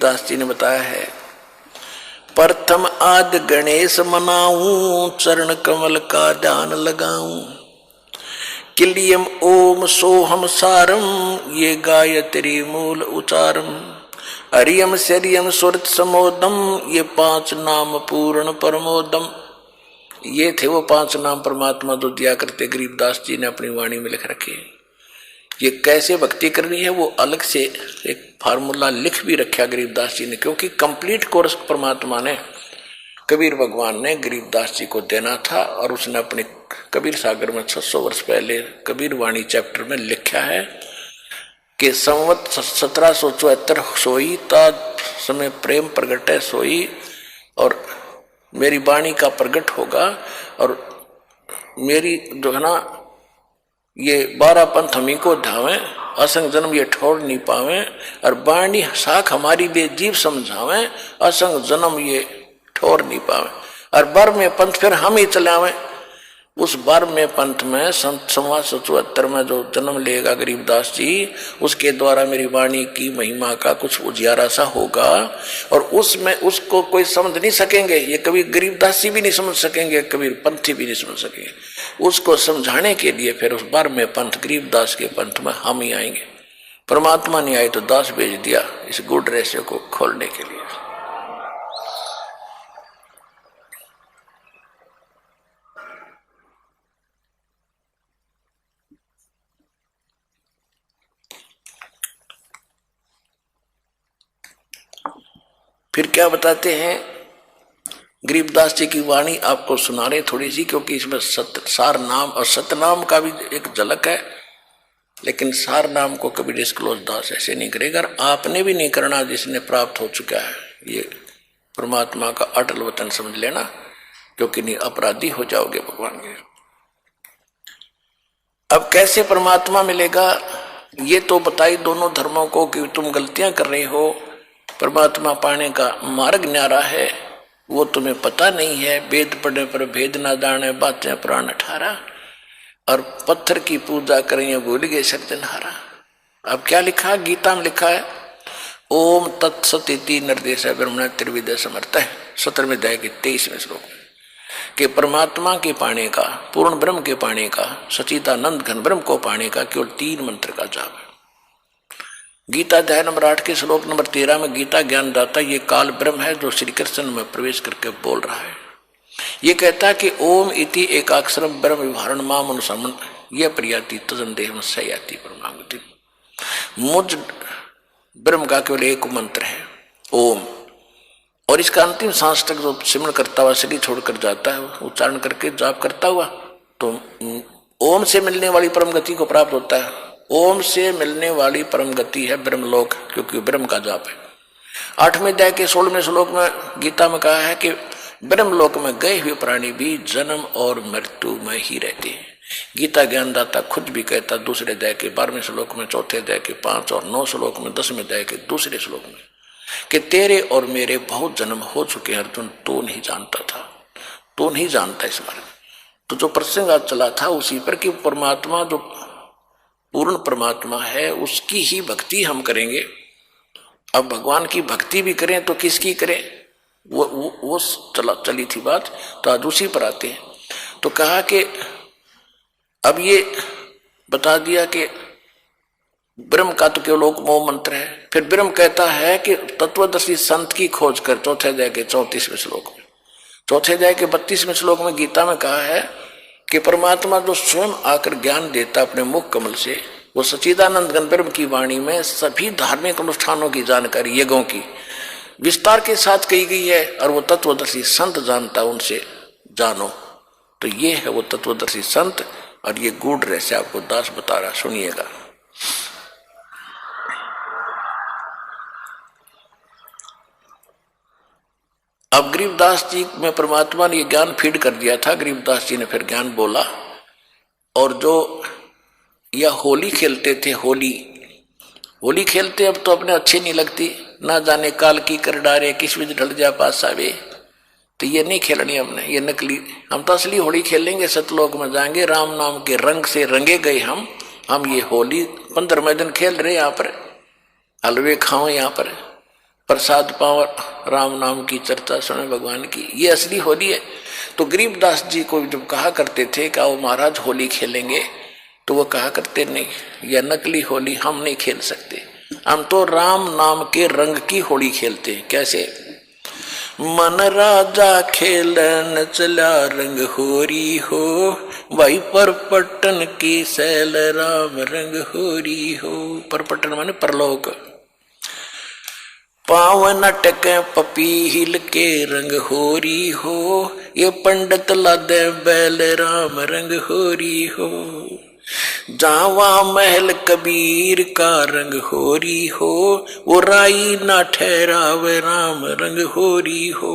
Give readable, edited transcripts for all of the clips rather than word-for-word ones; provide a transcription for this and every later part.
गरीबदास जी ने बताया है, प्रथम आद गणेश मनाऊं, चरण कमल का ध्यान लगाऊं, किलियम ओम सोहम सारम, ये गायत्री मूल उचारम, हरियम शरियम सुरत समोदम, ये 5 नाम पूर्ण परमोदम। ये थे वो 5 नाम परमात्मा जो दिया करते गरीबदास जी ने अपनी वाणी में लिख रखे। ये कैसे भक्ति करनी है वो अलग से एक फार्मूला लिख भी रखा गरीबदास जी ने, क्योंकि कंप्लीट कोर्स परमात्मा ने कबीर भगवान ने गरीबदास जी को देना था। और उसने अपने कबीर सागर में 600 वर्ष पहले कबीर वाणी चैप्टर में लिखा है कि संवत 1774 सोई ता समय प्रेम प्रगट है सोई, और मेरी वाणी का प्रगट होगा, और मेरी जो है ना ये 12 पंथ हमी को ध्यावे, असंग जन्म ये ठोर नहीं पावे, और वाणी साख हमारी बेजीव समझावे, असंग जन्म ये ठोर नहीं पावे, और बर में पंथ फिर हम ही चलावे। उस बर में पंथ में संत 1774 में जो जन्म लेगा गरीबदास जी, उसके द्वारा मेरी वाणी की महिमा का कुछ उजियारा सा होगा, और उसमें उसको कोई समझ नहीं सकेंगे। ये कभी गरीबदास जी भी नहीं समझ सकेंगे, कबीर पंथी भी नहीं समझ सकेंगे। उसको समझाने के लिए फिर उस बर में पंथ गरीबदास के पंथ में हम ही आएंगे। परमात्मा नहीं आए तो दास भेज दिया इस गुड रहस्य को खोलने के लिए। फिर क्या बताते हैं गरीबदास जी की वाणी आपको सुना रहे थोड़ी सी, क्योंकि इसमें सार नाम और सतनाम का भी एक झलक है, लेकिन सार नाम को कभी डिस्क्लोज दास ऐसे नहीं करेगा। और आपने भी नहीं करना जिसने प्राप्त हो चुका है। ये परमात्मा का अटल वतन समझ लेना, क्योंकि नहीं अपराधी हो जाओगे भगवान के। अब कैसे परमात्मा मिलेगा ये तो बताई दोनों धर्मों को कि तुम गलतियां कर रहे हो, परमात्मा पाने का मार्ग न्यारा है वो तुम्हें पता नहीं है, वेद पढ़ने पर भेद ना जाने, बातें पुराण 18, और पत्थर की पूजा करें भूल गए सत्यनहारा। अब क्या लिखा गीता में लिखा है, ओम तत्सति निर्देश ब्रह्मण त्रिविद समर्थ है 17वें अध्याय के 23वें श्लोक में, कि परमात्मा के पाने का, पूर्ण ब्रह्म के पाने का, सचिदानंद घन ब्रह्म को पाने का केवल 3 मंत्र का जाप है। गीता अध्याय नंबर 8 के श्लोक नंबर 13 में गीता ज्ञान दाता ये काल ब्रह्म है जो श्री कृष्ण में प्रवेश करके बोल रहा है। ये कहता है कि ओम इति एकाक्षरम ब्रह्म विभारण माम अनुसमन यह प्रियाति तजन देह सयाति परमागति। मुझ ब्रह्म का केवल एक मंत्र है ओम, और इसका अंतिम सांस तक जो सिमरण करता हुआ शरीर छोड़कर जाता है, उच्चारण करके जाप करता हुआ, तो ओम से मिलने वाली परम गति को प्राप्त होता है। ओम से मिलने वाली परम गति है ब्रह्मलोक, क्योंकि ब्रह्म का जाप है। 8वें अध्याय के 16वें श्लोक में गीता में कहा है कि ब्रह्मलोक में गए हुए प्राणी भी जन्म और मृत्यु में ही रहते हैं। गीता ज्ञानदाता खुद भी कहता दूसरे अध्याय के 12वें श्लोक में, चौथे अध्याय के 5 और 9 श्लोक में, 10वें अध्याय के दूसरे श्लोक में, कि तेरे और मेरे बहुत जन्म हो चुके हैं अर्जुन, तू नहीं जानता था, तू नहीं जानता इस बारे में। तो जो प्रसंग आज चला था उसी पर कि परमात्मा जो पूर्ण परमात्मा है उसकी ही भक्ति हम करेंगे। अब भगवान की भक्ति भी करें तो किसकी करें, वो चली थी बात। तो आज उसी पर आते हैं। तो कहा कि अब ये बता दिया कि ब्रह्म का तो केवल एक मोह मंत्र है। फिर ब्रह्म कहता है कि तत्वदर्शी संत की खोज कर, चौथे अध्याय के 34वें श्लोक में। चौथे अध्याय के 32वें श्लोक में गीता में कहा है कि परमात्मा जो स्वयं आकर ज्ञान देता अपने मुख कमल से, वो सच्चिदानंद घन ब्रह्म की वाणी में सभी धार्मिक अनुष्ठानों की जानकारी यज्ञों की विस्तार के साथ कही गई है, और वो तत्वदर्शी संत जानता, उनसे जानो। तो ये है वो तत्वदर्शी संत, और ये गूढ़ रहस्य आपको दास बता रहा, सुनिएगा। अब गरीबदास जी में परमात्मा ने ये ज्ञान फीड कर दिया था। गरीबदास जी ने फिर ज्ञान बोला, और जो यह होली खेलते थे, होली खेलते अब तो अपने अच्छी नहीं लगती, ना जाने काल की कर डारे किस विध ढल जा पास आवे। तो ये नहीं खेलनी हमने, ये नकली। हम तो असली होली खेलेंगे, सतलोक में जाएंगे, राम नाम के रंग से रंगे गए हम ये होली 15वें दिन खेल रहे यहाँ पर, हलवे खाओ यहाँ पर, प्रसाद पाओ, राम नाम की चर्चा सुने भगवान की, ये असली होली है। तो गरीबदास जी को जब कहा करते थे कि आओ महाराज होली खेलेंगे, तो वो कहा करते नहीं, यह नकली होली हम नहीं खेल सकते, हम तो राम नाम के रंग की होली खेलते हैं। कैसे? मन राजा खेलन चला रंग होरी हो, भाई परपटन की सैल राम रंग होरी हो। परपटन माने परलोक। पावन अटक पपीहिल के रंग होरी हो, ये पंडित लादे बैल राम रंग होरी हो। जावा महल कबीर का रंग होरी हो, वो राई ना ठहरावे राम रंग होरी हो।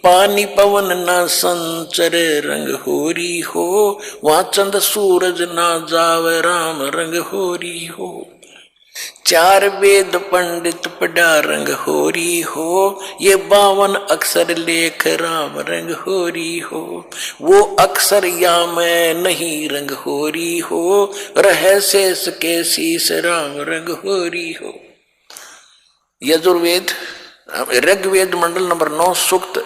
पानी पवन ना संचर रंग होरी हो, वहाँ चंद सूरज ना जावे राम रंग होरी हो। चार वेद पंडित पढ़ा रंग होरी हो, ये 52 अक्षर लेख राम रंग होरी हो। वो अक्षर या मैं नहीं रंग होरी हो, रह शेष के शीश राम रंग होरी हो। यजुर्वेद ऋग्वेद मंडल नंबर 9 सूक्त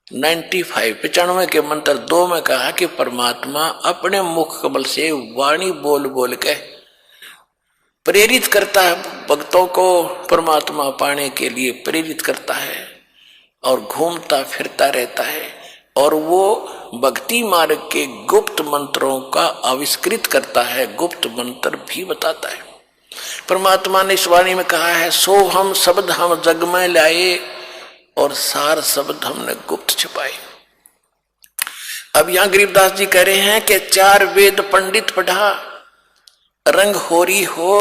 95 के मंत्र 2 में कहा कि परमात्मा अपने मुख कमल से वाणी बोल बोल के प्रेरित करता है भक्तों को, परमात्मा पाने के लिए प्रेरित करता है और घूमता फिरता रहता है, और वो भक्ति मार्ग के गुप्त मंत्रों का आविष्कृत करता है, गुप्त मंत्र भी बताता है। परमात्मा ने इस वाणी में कहा है, सो हम शब्द हम जग में लाए और सार शब्द हमने गुप्त छिपाए। अब यहां गरीबदास जी कह रहे हैं कि 4 वेद पंडित पढ़ा रंग होरी हो,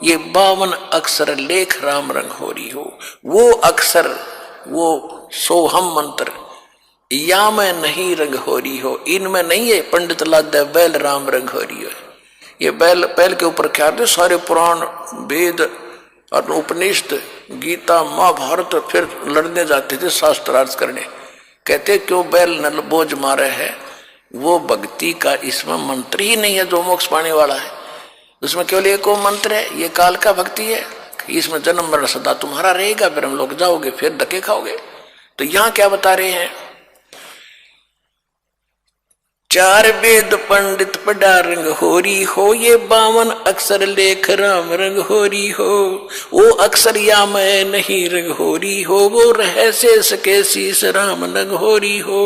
ये 52 अक्षर लेख राम रंग होरी हो। वो अक्षर, वो सोहम मंत्र या में नहीं रंग होरी हो, इनमें नहीं है पंडित लादे बैल राम रंग होरी हो। ये बैल के ऊपर क्या थे? सारे पुराण वेद और उपनिषद गीता महाभारत फिर लड़ने जाते थे शास्त्रार्थ करने। कहते क्यों बैल नल बोझ मारे है? वो भक्ति का इसमें मंत्र ही नहीं है जो मोक्ष पाने वाला है। उसमें केवल एक मंत्र है, ये काल का भक्ति है, इसमें जन्म मरण सदा तुम्हारा रहेगा, फिर हम लोग जाओगे फिर धक्के खाओगे। तो यहां क्या बता रहे हैं? 4 वेद पंडित पढ़ा रंग होरी हो, ये 52 अक्षर लेख राम रंग होरी हो। वो अक्षर या मैं नहीं रंग होरी हो, वो रह शेष के शीश राम रंग होरी हो।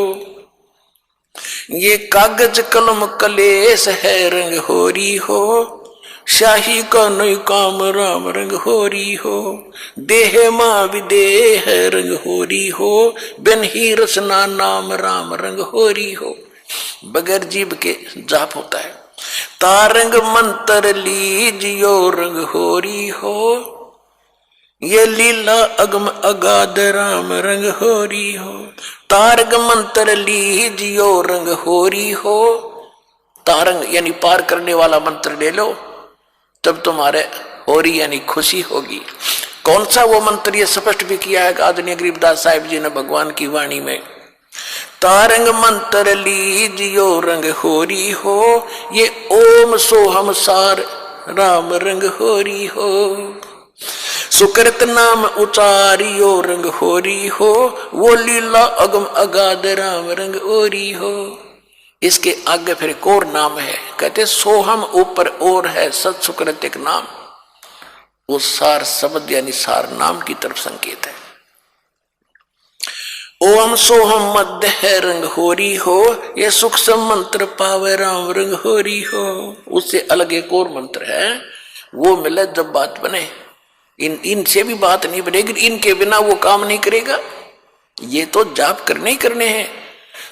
ये कागज कलम कलेश है रंग होरी हो, शाही का नई काम राम रंग होरी हो। देह मां विदेह रंग होरी हो, बिन ही रसना नाम राम रंग होरी हो। बगैर जीव के जाप होता है। तारंग मंत्र लीजियो रंग होरी हो, ये लीला अगम अगाध राम रंग होरी हो। तारंग मंत्र लीजियो रंग होरी हो, तारंग यानी पार करने वाला मंत्र ले लो, तब तुम्हारे होरी यानी खुशी होगी। कौन सा वो मंत्र? ये स्पष्ट भी किया है आदरणीय गरीबदास साहिब जी ने भगवान की वाणी में। तारंग मंत्र लीजियो रंग होरी हो, ये ओम सोहम सार राम रंग होरी हो। सुकृत नाम उचारियो रंग होरी हो, वो लीला अगम अगाध राम रंग होरी हो। इसके आगे फिर एक और नाम है, कहते सोहम ऊपर और है सत सुकृत एक नाम, वो सार शब्द यानी सार नाम की तरफ संकेत है। ओम सोहम मध्य है रंग होरी हो, ये सुख मंत्र पावे राम रंग होरी हो। उससे अलग एक और मंत्र है, वो मिले जब बात बने। इनसे भी बात नहीं बनेगी, इनके बिना वो काम नहीं करेगा। ये तो जाप करने ही करने हैं।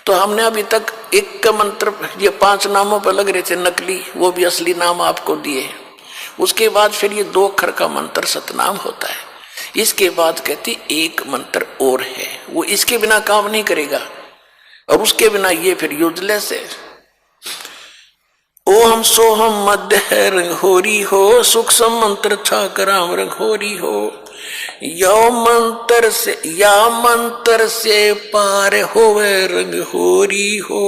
तो हमने अभी तक एक का मंत्र ये 5 नामों पर लग रहे थे नकली, वो भी असली नाम आपको दिए। उसके बाद फिर ये 2 अक्षर का मंत्र सतनाम होता है। इसके बाद कहती एक मंत्र और है, वो इसके बिना काम नहीं करेगा, और उसके बिना ये फिर यूजलेस है। ओम सोहम मध्य है रंग होरी हो, सूक्ष्म मंत्र छाक राम रंग होरी हो। या मंत्र से पार होवे रंग होरी हो,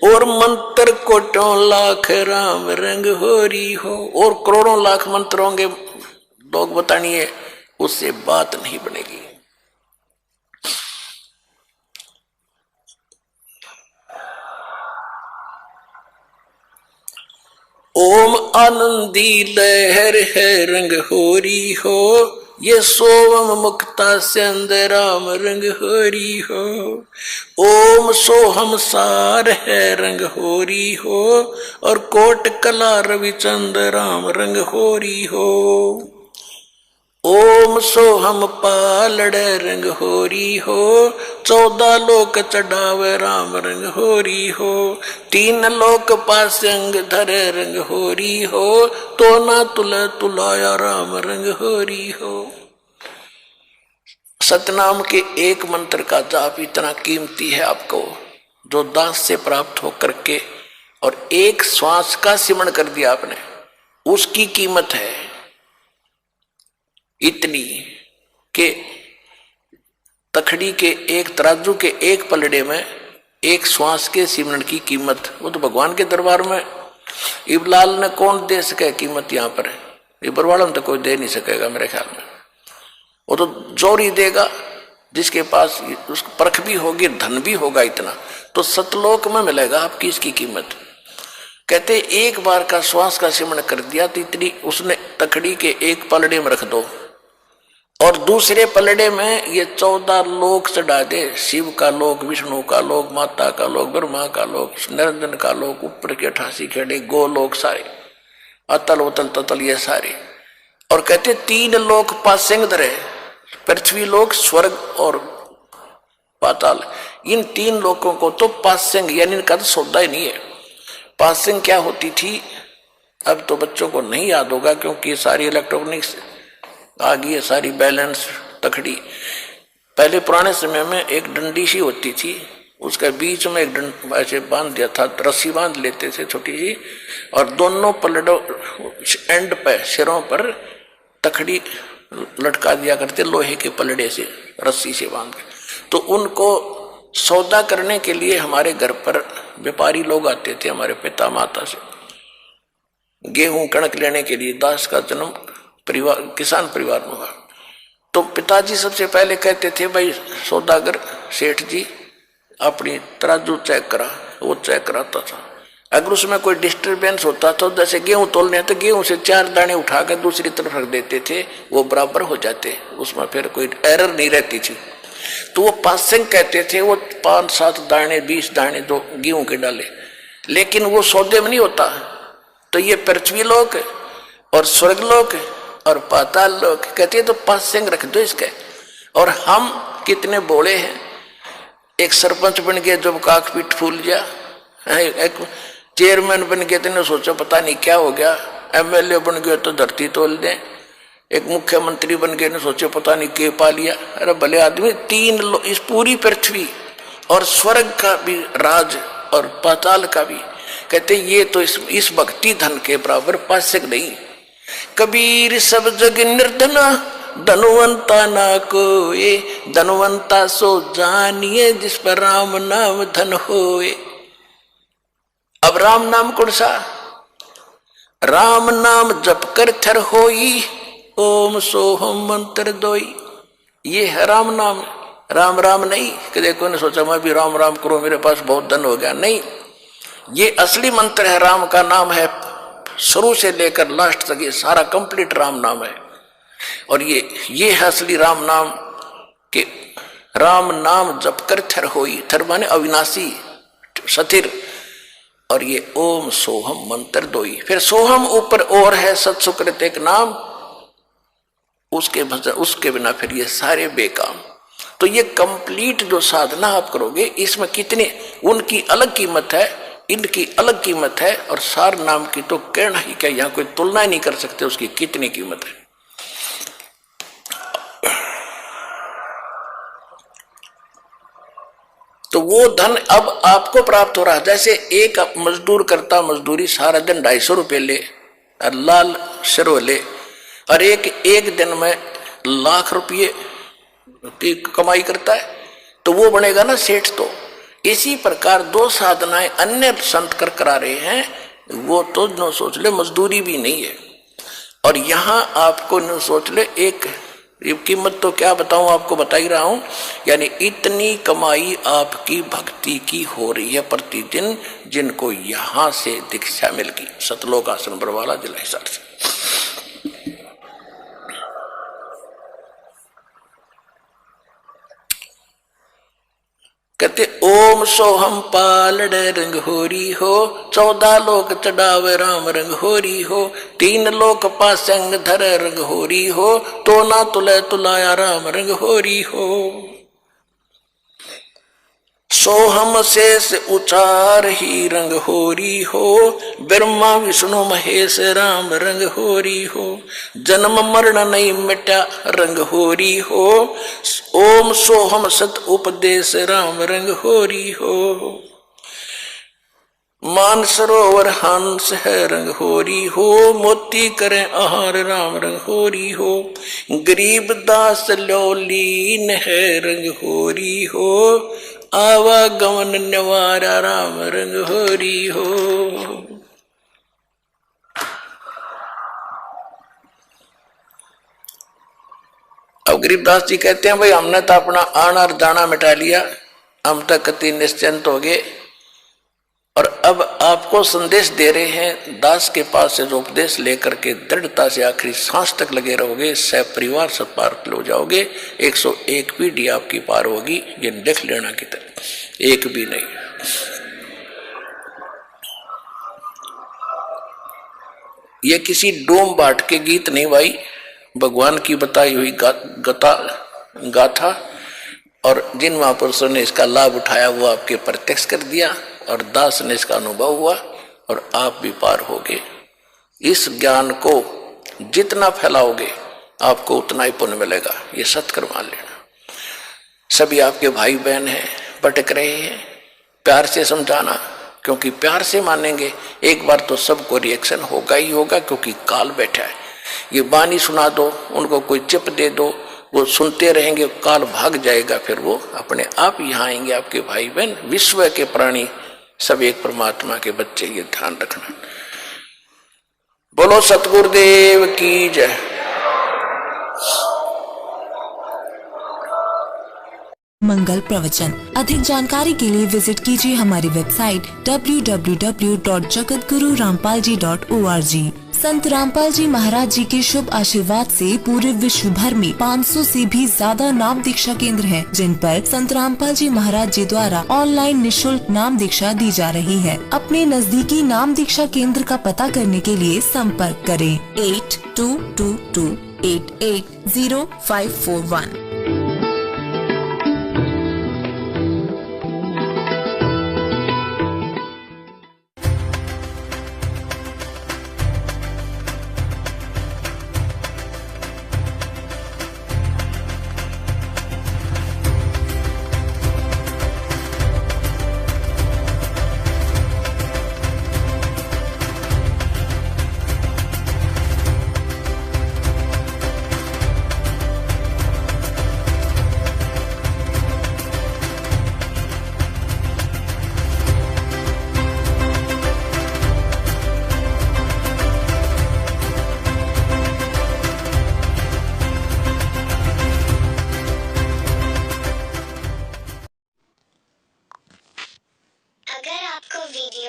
और मंत्र कोटों लाख राम रंग होरी हो। और करोड़ों लाख मंत्र होंगे, लोग बतानिए उससे बात नहीं बनेगी। ओम आनंदी लहर है रंग होरी हो, ये सोम मुक्ता सिंध राम रंग होरी हो। ओम सोहम सार है रंग होरी हो, और कोट कला रविचंद राम रंग होरी हो। ओम सोहम पालड़ रंग होरी हो, 14 लोक चढ़ावे राम रंग होरी हो। 3 लोक पासंग धर रंग होरी हो, तो ना तुला तुलाया राम रंग होरी हो। सतनाम के एक मंत्र का जाप इतना कीमती है आपको, जो दास से प्राप्त होकर के और एक श्वास का सिमरण कर दिया आपने, उसकी कीमत है इतनी कि तखड़ी के एक तराजू के एक पलड़े में एक श्वास के सिमरण की कीमत, वो तो भगवान के दरबार में इबलाल ने कौन दे सके कीमत। यहाँ पर इबर वालों में तो कोई दे नहीं सकेगा मेरे ख्याल में, वो तो जोर ही देगा जिसके पास उसकी परख भी होगी, धन भी होगा इतना, तो सतलोक में मिलेगा आपकी इसकी कीमत। कहते एक बार का श्वास का सिमरण कर दिया तो इतनी उसने तखड़ी के एक पलड़े में रख दो, और दूसरे पलड़े में ये 14 लोक चढ़ा दे, शिव का लोक, विष्णु का लोक, माता का लोक, ब्रह्मा का लोक, निरंजन का लोक, ऊपर के 88 खेड़े गोलोक सारे, अतल उतल ततल ये सारे। और कहते 3 लोक पासेंग धरे, पृथ्वी लोक, स्वर्ग और पाताल, इन 3 लोकों को तो पासेंग यानी इनका तो सौदा ही नहीं है। पासेंग क्या होती थी अब तो बच्चों को नहीं याद होगा, क्योंकि सारी इलेक्ट्रॉनिक्स आ गई है, सारी बैलेंस तखड़ी। पहले पुराने समय में एक डंडी सी होती थी, उसके बीच में एक ऐसे बांध दिया था, रस्सी बांध लेते थे छोटी सी, और दोनों पलड़ों एंड पे सिरों पर तखड़ी लटका दिया करते लोहे के पलड़े से, रस्सी से बांध के। तो उनको सौदा करने के लिए हमारे घर पर व्यापारी लोग आते थे, हमारे पिता माता से गेहूं कणक लेने के लिए। दास का जन्म परिवार किसान परिवार में हुआ, तो पिताजी सबसे पहले कहते थे भाई सौदागर सेठ जी अपनी तराजू चेक करा, वो चेक कराता था। अगर उसमें कोई डिस्टरबेंस होता तो जैसे गेहूं तोलने तो गेहूं से 4 दाने उठाकर दूसरी तरफ रख देते थे, वो बराबर हो जाते, उसमें फिर कोई एरर नहीं रहती थी। तो वो पासेंग कहते थे, वो 5-7 दाने 20 दाने दो गेहूं के डाले, लेकिन वो सौदे में नहीं होता। तो ये पृथ्वी लोक और स्वर्ग लोक और पाताल लोक कहते तो पासेंग रख दो इसके। और हम कितने बोले हैं, एक सरपंच बन गया जब काक पीठ फूल गया, एक चेयरमैन बन गए तो सोचा पता नहीं क्या हो गया, एमएलए बन गए तो धरती तोल दे, एक मुख्यमंत्री बन गए ने सोचे पता नहीं के पा लिया। अरे भले आदमी 3 इस पूरी पृथ्वी और स्वर्ग का भी राज और पाताल का भी, कहते ये तो इस भक्ति धन के बराबर पासक नहीं। कबीर सब जग निर्धना धनवंता ना कोए, धनवंता सो जानिए जिस पर राम नाम धन होए। अब राम नाम कौन सा? राम नाम जप कर थर होई, ओम सोहम मंत्र दोई, ये है राम नाम। राम राम नहीं कि देखो ने सोचा मैं भी राम राम करूं मेरे पास बहुत धन हो गया, नहीं, ये असली मंत्र है। राम का नाम है शुरू से लेकर लास्ट तक, ये सारा कंप्लीट राम नाम है। और ये है असली राम नाम के राम नाम जप कर थर होई, थर माने अविनाशी सथिर, और ये ओम सोहम मंत्र दोई। फिर सोहम ऊपर और है सत्सुकृत एक नाम, उसके बिना फिर ये सारे बेकाम। तो ये कंप्लीट जो साधना आप करोगे इसमें कितने उनकी अलग कीमत है, इनकी अलग कीमत है, और सार नाम की तो कहना ही क्या, यहाँ कोई तुलना ही नहीं कर सकते उसकी कितनी कीमत है। तो वो धन अब आपको प्राप्त हो रहा है। जैसे एक मजदूर करता मजदूरी सारा दिन 250 रुपये ले और लाल शरो ले, और एक दिन में लाख रुपये की कमाई करता है, तो वो बनेगा ना सेठ। तो इसी प्रकार 2 साधनाएं अन्य संत कर करा रहे हैं, वो तो न सोच ले मजदूरी भी नहीं है। और यहां आपको न सोच ले एक ये कीमत तो क्या बताऊं, आपको बता ही रहा हूं। यानी इतनी कमाई आपकी भक्ति की हो रही है प्रतिदिन, जिनको यहां से दीक्षा मिल गई सतलोक आश्रम बरवाला जिला हिसार से। कहते ओम सोहम पालड़ रंग होरी हो, 14 लोक चढ़ावे राम रंग होरी हो, 3 लोक पासंग धर रंग होरी हो, तो ना तुले तुलाया राम रंग होरी हो। सोहम शेष उचार ही रंग होरी हो, ब्रह्मा विष्णु महेश राम रंग होरी हो, जन्म मरण नहीं मिटा रंग होरी हो, ओम सोहम सत उपदेश राम रंग होरी हो। मान सरोवर हंस है रंग होरी हो, मोती करें आहार राम रंग होरी हो, गरीब दास लोलीन है रंग होरी हो, आवागमन निवारा राम रंग होरी हो। अब गरीबदास जी कहते हैं भाई हमने तो अपना आना और जाना मिटा लिया, हम तक कति निश्चिंत हो गए, और अब आपको संदेश दे रहे हैं दास के पास से जो उपदेश लेकर के दृढ़ता से आखिरी सांस तक लगे रहोगे, सह परिवार सब पार हो जाओगे, 101 पीढ़ी आपकी पार होगी, ये देख लेना की तरह एक भी नहीं। ये किसी डोम बाट के गीत नहीं भाई, भगवान की बताई हुई गाथा, और जिन महापुरुषों ने इसका लाभ उठाया वो आपके प्रत्यक्ष कर दिया, और दास ने इसका अनुभव हुआ, और आप भी पार होगे। इस ज्ञान को जितना फैलाओगे आपको उतना ही पुण्य मिलेगा, ये सत्कर मान लेना। सभी आपके भाई बहन हैं, भटक रहे हैं, प्यार से समझाना, क्योंकि प्यार से मानेंगे एक बार तो सबको रिएक्शन होगा ही होगा, क्योंकि काल बैठा है। ये बानी सुना दो, उनको कोई चिप दे दो, वो सुनते रहेंगे, काल भाग जाएगा, फिर वो अपने आप यहाँ आएंगे। आपके भाई बहन विश्व के प्राणी सब एक परमात्मा के बच्चे, ये ध्यान रखना। बोलो सतगुरुदेव की जय। मंगल प्रवचन। अधिक जानकारी के लिए विजिट कीजिए हमारी वेबसाइट www.jagatgururampalji.org। संत रामपाल जी महाराज जी के शुभ आशीर्वाद से पूरे विश्व भर में 500 से भी ज्यादा नाम दीक्षा केंद्र हैं, जिन पर संत रामपाल जी महाराज जी द्वारा ऑनलाइन निशुल्क नाम दीक्षा दी जा रही है। अपने नजदीकी नाम दीक्षा केंद्र का पता करने के लिए संपर्क करें 8222880541।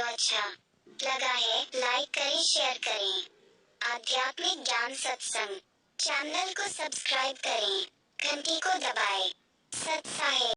अच्छा लगा है लाइक करें, शेयर करें। आध्यात्मिक ज्ञान सत्संग चैनल को सब्सक्राइब करें, घंटी को दबाएं। सत्साहे।